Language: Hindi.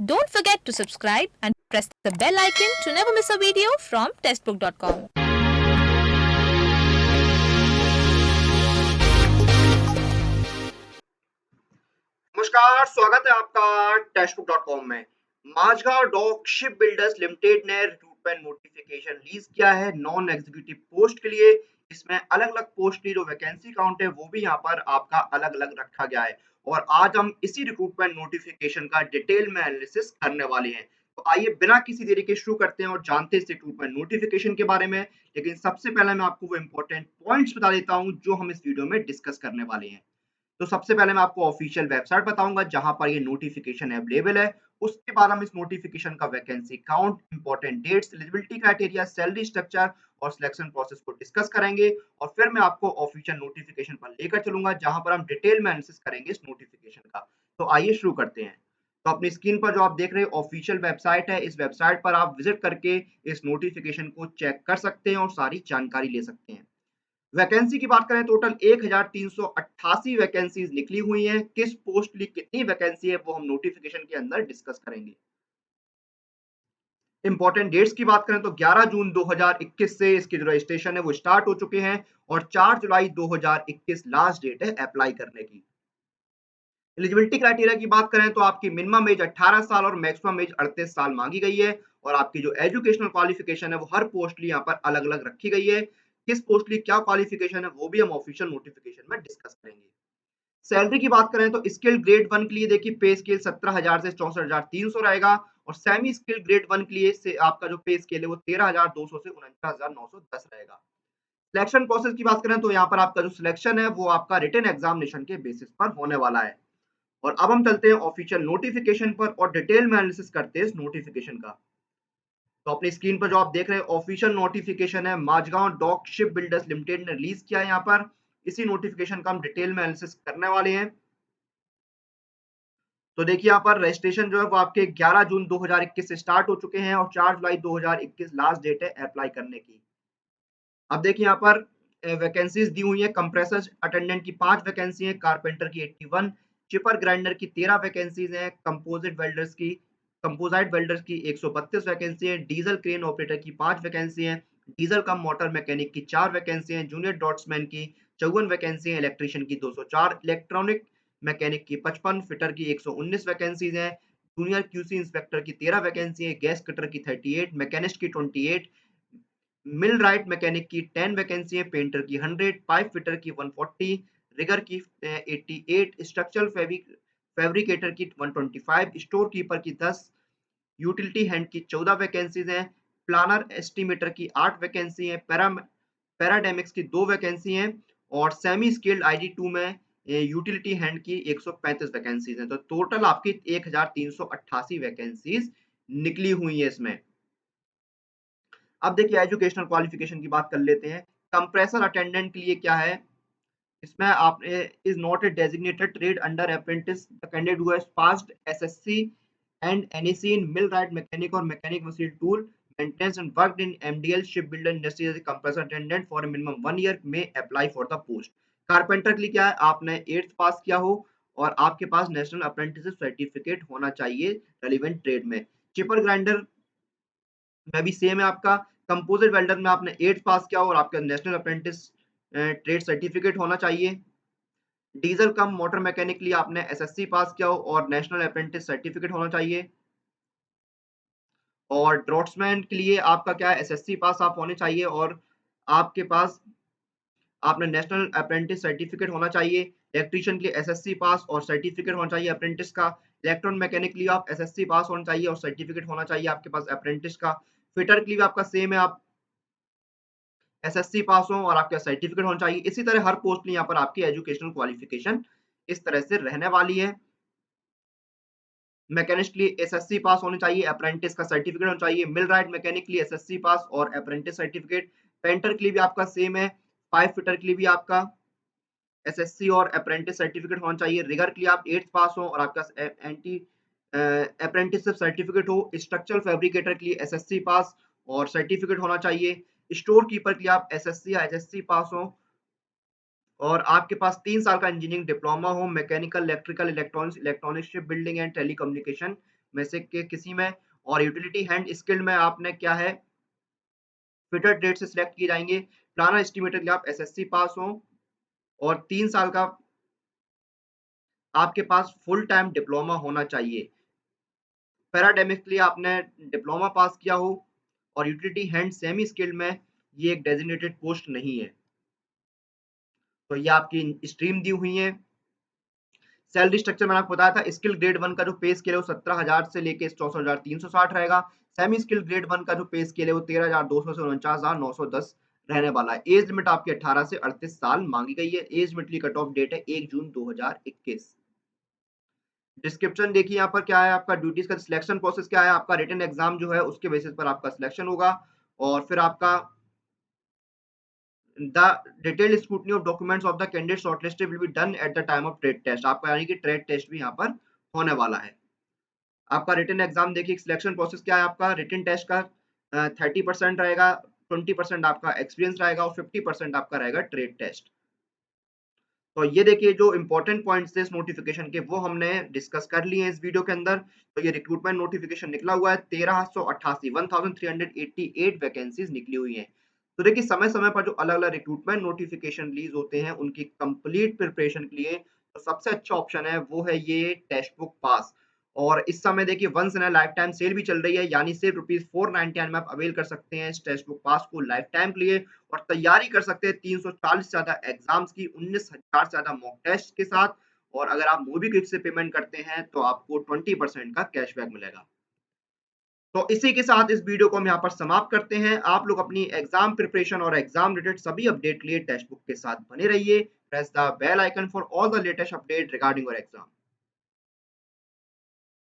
Don't forget to subscribe and press the bell icon to never miss a video from testbook.com. नमस्कार, स्वागत है आपका टेस्टबुक.com में। Mazagon dock ship builders limited ने रिक्रूटमेंट नोटिफिकेशन रिलीज किया है नॉन एग्जीक्यूटिव पोस्ट के लिए। इसमें अलग-अलग पोस्ट की जो वैकेंसी काउंट है वो भी यहाँ पर आपका अलग-अलग रखा गया है और आज हम इसी रिक्रूटमेंट नोटिफिकेशन का डिटेल में एनालिसिस करने वाले हैं। तो आइए बिना किसी देरी के शुरू करते हैं और जानते हैं इस रिक्रूटमेंट नोटिफिकेशन के बारे में। लेकिन सबसे पहले मैं आपको वो इंपॉर्टेंट पॉइंट्स बता देता हूँ जो हम इस वीडियो में डिस्कस करने वाले हैं। तो सबसे पहले मैं आपको ऑफिशियल वेबसाइट बताऊंगा जहां पर ये नोटिफिकेशन अवेलेबल है। उसके बाद हम इस नोटिफिकेशन का vacancy count, important dates, eligibility criteria, salary structure और सिलेक्शन प्रोसेस को डिस्कस करेंगे और फिर मैं आपको ऑफिशियल नोटिफिकेशन पर लेकर चलूंगा जहां पर हम डिटेल में एनालिसिस करेंगे इस नोटिफिकेशन का। तो आइए शुरू करते हैं। तो अपनी स्क्रीन पर जो आप देख रहे हैं ऑफिशियल वेबसाइट है। इस वेबसाइट पर आप विजिट करके इस नोटिफिकेशन को चेक कर सकते हैं और सारी जानकारी ले सकते हैं। वैकेंसी की बात करें टोटल 1388 वैकेंसीज निकली हुई हैं। किस पोस्ट के लिए कितनी वैकेंसी है वो हम नोटिफिकेशन के अंदर डिस्कस करेंगे। इंपॉर्टेंट डेट्स की बात करें तो 11 जून 2021 से इसके जो रजिस्ट्रेशन है वो स्टार्ट हो चुके हैं और 4 जुलाई 2021 लास्ट डेट है अप्लाई करने की। एलिजिबिलिटी क्राइटेरिया की बात करें तो आपकी मिनिमम एज 18 साल और मैक्सिमम एज 38 साल मांगी गई है और आपकी जो एजुकेशनल क्वालिफिकेशन है वो हर पोस्ट लिए यहाँ पर अलग अलग रखी गई है। किस पोस्ट के लिए क्या क्वालिफिकेशन है वो भी हम ऑफिशियल नोटिफिकेशन में डिस्कस करेंगे। सैलरी की बात करें तो स्किल ग्रेड 1 के लिए देखिए पे स्केल 17,000 से 64,300 रहेगा और सेमी स्किल ग्रेड 1 के लिए से आपका जो पे स्केल है वो 13,200 से 49,910 रहेगा। सिलेक्शन प्रोसेस की बात करें तो यहाँ पर आपका जो सिलेक्शन है वो आपका रिटन एग्जामिनेशन के बेसिस पर होने वाला है। और अब हम चलते हैं ऑफिशियल नोटिफिकेशन पर और डिटेल में एनालिसिस करते हैं इस नोटिफिकेशन का। तो अपनी स्क्रीन पर जो आप देख रहे हैं ऑफिशियल नोटिफिकेशन है Mazagon dock ship builders limited ने रिलीज किया है। यहाँ पर इसी नोटिफिकेशन का हम डिटेल में एनालिसिस करने वाले हैं। तो देखिए यहाँ पर रजिस्ट्रेशन जो है वो आपके 11 जून 2021 से स्टार्ट हो चुके हैं और 4 जुलाई 2021 लास्ट डेट है अप्लाई करने की। अब देखिए यहाँ पर वैकेंसीज दी हुई है। कंप्रेसर अटेंडेंट की 5 वैकेंसी है, कारपेंटर की 81, चिपर ग्राइंडर की 13 वैकेंसीज हैं, कंपोजिट वेल्डर्स की 132 वैकेंसी है, डीजल क्रेन ऑपरेटर की 5 वैकेंसी है, डीजल कम मोटर मैकेनिक की 4 वैकेंसी है, जूनियर डॉट्समैन की 54 वैकेंसी है, इलेक्ट्रीशियन की 204, इलेक्ट्रॉनिक मैकेनिक की 55, फिटर की 119 वैकेंसीज हैं, जूनियर क्यूसी इंस्पेक्टर की 13 वैकेंसी है, गैस कटर की 38, मैकेनिस्ट की 28, मिल राइट मैकेनिक की 10 वैकेंसी है, पेंटर की 100, पाइप फिटर की 140, रिगर की 88, स्ट्रक्चरल फैब्रिकेटर की 125, स्टोर कीपर की 10, यूटिलिटी हैंड की 14 वैकेंसीज हैं, प्लानर एस्टिमेटर की 8 वैकेंसी है, पैराडेमिक्स की 2 वैकेंसी हैं और सेमी स्किल्ड ID2 में यूटिलिटी हैंड की 135 वैकेंसीज हैं। तो टोटल आपकी 1388 वैकेंसीज निकली हुई है इसमें। अब देखिए एजुकेशनल क्वालिफिकेशन की बात कर लेते हैं। कंप्रेसर अटेंडेंट के लिए क्या है, इसमें आपने is not a designated trade under apprentice the candidate who has passed SSC and NEC in mill right mechanic और mechanic machine tool maintenance and worked in MDL ship builder industry as a compressor attendant for a minimum 1 year में apply for the post. Carpenter के लिए क्या है, आपने 8th पास किया हो और आपके पास नेशनल अप्रेंटिसशिप सर्टिफिकेट होना चाहिए रेलिवेंट ट्रेड में। चिपर ग्राइंडर में भी सेम है आपका। कंपोजिट वेल्डर में आपने 8th पास किया हो और आपका नेशनल अप्रेंटिस ट्रेड सर्टिफिकेट होना चाहिए। डीजल कम मोटर मैकेनिक के लिए आपने एसएससी पास किया हो और नेशनल अप्रेंटिस सर्टिफिकेट होना चाहिए। और ड्रॉट्समैन के लिए आपका क्या है, एसएससी पास आप होने चाहिए और आपके पास आपने नेशनल अप्रेंटिस सर्टिफिकेट होना चाहिए। इलेक्ट्रीशियन के लिए एसएससी पास और सर्टिफिकेट होना चाहिए अप्रेंटिस का। इलेक्ट्रॉन मैकेनिक के लिए आप एसएससी पास होना चाहिए और सर्टिफिकेट होना चाहिए आपके पास अप्रेंटिस का। फिटर के लिए आपका सेम है, आप एसएससी पास हो और आपका सर्टिफिकेट होना चाहिए। इसी तरह हर पोस्ट में यहाँ पर आपकी एजुकेशनल क्वालिफिकेशन इस तरह से रहने वाली है। मैकेनिस्ट के लिए एसएससी पास होने चाहिए, अप्रेंटिस का सर्टिफिकेट होना चाहिए। मिल राइट मैकेनिक के लिए एसएससी पास और अप्रेंटिस सर्टिफिकेट। पेंटर के लिए भी आपका सेम है। पाइप फिटर के लिए भी आपका एसएससी और अप्रेंटिस सर्टिफिकेट होना चाहिए। रिगर के लिए आप 8th पास हो और आपका एंटी अप्रेंटिसशिप सर्टिफिकेट हो। स्ट्रक्चरल फैब्रिकेटर के लिए एसएससी पास और सर्टिफिकेट होना चाहिए। स्टोर कीपर के लिए आप एसएससी या एचएससी पास हो और आपके पास 3 साल का इंजीनियरिंग डिप्लोमा हो। Mechanical, electrical, electronics, ship building and telecommunication में से के किसी में, और यूटिलिटी हैंड स्किल्ड में आपने क्या है फिटर ट्रेड से सिलेक्ट किए जाएंगे। प्लानर एस्टिमेटर के लिए आप एसएससी पास हो और 3 साल का आपके पास फुल टाइम डिप्लोमा होना चाहिए। पैराडेमिक के लिए आपने डिप्लोमा पास किया हो, और यूटिलिटी हैंड सेमी स्किल्ड में ये एक डेजिग्नेटेड पोस्ट नहीं है। तो ये आपकी स्ट्रीम दी हुई है। सैलरी स्ट्रक्चर मैंने आपको बताया था, स्किल ग्रेड 1 का जो पे स्केल है वो 17,000 से लेके 64,360 रहेगा। सेमी स्किल ग्रेड 1 का जो पे स्केल है वो 13,200 से 49,910 रहने वाला है। एज लिमिट आपकी 18 से 38 साल मांगी गई है। एज लिमिट की कट ऑफ डेट है 1 जून 2021। डिस्क्रिप्शन देखिए यहाँ पर क्या है, आपका ड्यूटीज का सिलेक्शन प्रोसेस क्या है, आपका रिटन एग्जाम जो है उसके बेसिस पर आपका सिलेक्शन होगा, और फिर आपका the detailed scrutiny of documents of the candidate shortlisted will be done at the time of trade test. आपका यानी कि ट्रेड टेस्ट भी यहाँ पर होने वाला है। आपका रिटन एग्जाम देखिए, सिलेक्शन प्रोसेस क्या है, आपका रिटन टेस्ट का 30% रहेगा, 20% आपका एक्सपीरियंस रहेगा और 50% आपका रहेगा ट्रेड टेस्ट। तो ये देखिए जो इंपॉर्टेंट पॉइंट्स थे इस नोटिफिकेशन के, वो हमने डिस्कस कर लिए हैं इस वीडियो के अंदर। तो ये रिक्रूटमेंट नोटिफिकेशन निकला हुआ है, 1388 वैकेंसीज निकली हुई हैं। तो देखिए समय समय पर जो अलग अलग रिक्रूटमेंट नोटिफिकेशन रिलीज होते हैं उनकी कंप्लीट प्रिपरेशन के लिए तो सबसे अच्छा ऑप्शन है वो है ये टेक्स्ट बुक पास। और इस समय देखिए once in a life time sale भी चल रही है, यानी सिर्फ ₹499 में आप अवेल कर सकते हैं इस टेक्स्ट बुक पास को लाइफ टाइम के लिए, और तैयारी कर सकते हैं 340 से ज़्यादा एग्जाम्स की, 19,000 से ज़्यादा मॉक टेस्ट के साथ। और अगर आप मोबीक्विक से पेमेंट करते हैं तो आपको 20% का कैशबैक मिलेगा। तो इसी के साथ इस वीडियो को हम यहाँ पर समाप्त करते हैं। आप लोग अपनी एग्जाम प्रिपरेशन और एग्जाम रिलेटेड सभी अपडेट के लिए टेक्स्ट बुक के साथ बने रहिए। Press the bell icon for all the latest update regarding your exam.